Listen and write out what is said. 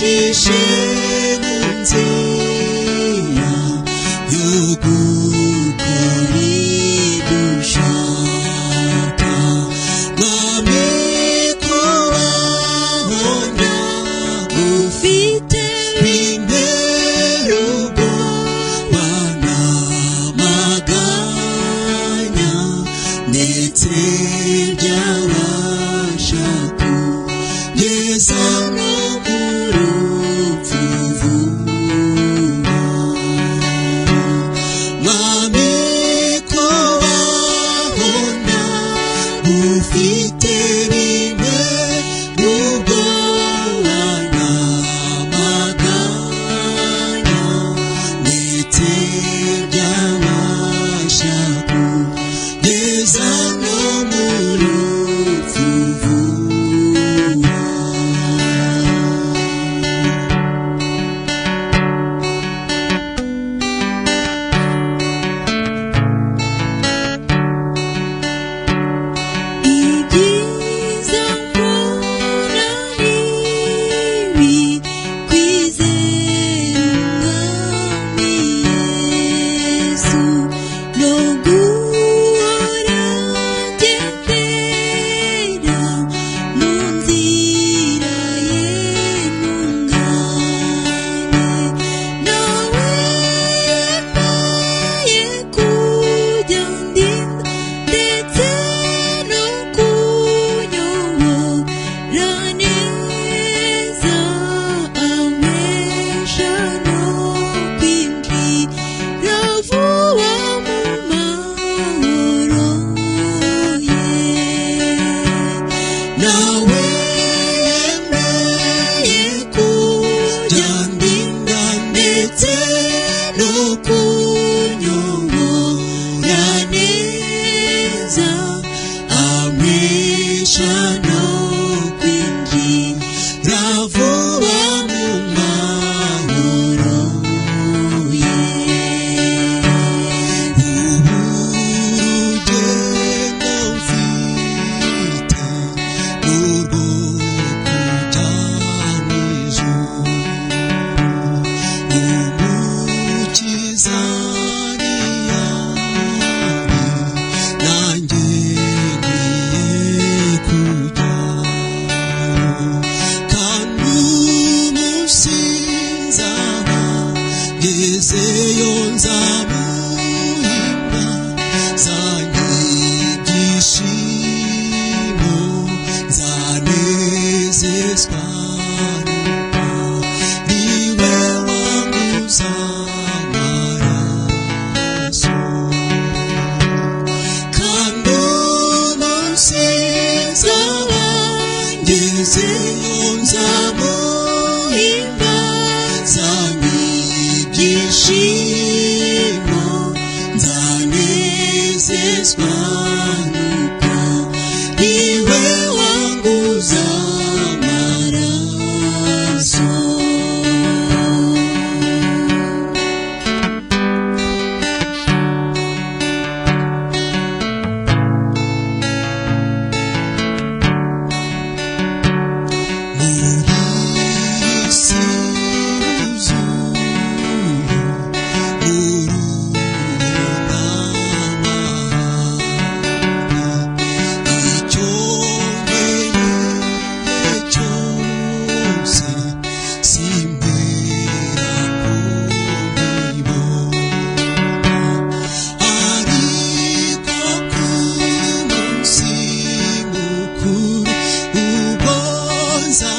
unyunyishishe mu nzira yo gukora ibyo ushaka. Mwami ko wabona ufite bintera ubwoba n'amaganya, ndetse byabasha kugeza no mu rupfu vuba. Mwami ko wabona ufite bimwe ubwoba n'amaganya, ndetse byabasha kugeza no mu rupfu vuba. Ibyiza mbona n'ibi kwizera Umwami Yesu, no guhora ngendera mu nzira ye ntungane. Nawe yemeye kujya ndinda ndetse no kunyobora neza, ampesha no kwinjira vuba mu mahoro ye. Nawe yemeye kujya ndinda ndetse no kunyobora neza, ampesha no kwinjira vuba mu mahoro ye. Ubu urugendo mfite n'urwo kujya mu ijuru, Umukiza ntiyari nanjye nkwiye kujyayo, kandi umunsi nzaba ngezeyo nzamuhimba, ibyishimo nzanezezwa nuko niwe wanguza amaraso. Kandi umunsi nzaba ngezeyo nzamuhimba, ibyishimo nzanezezwa nuko niwe wanguza amaraso. Ubwo nza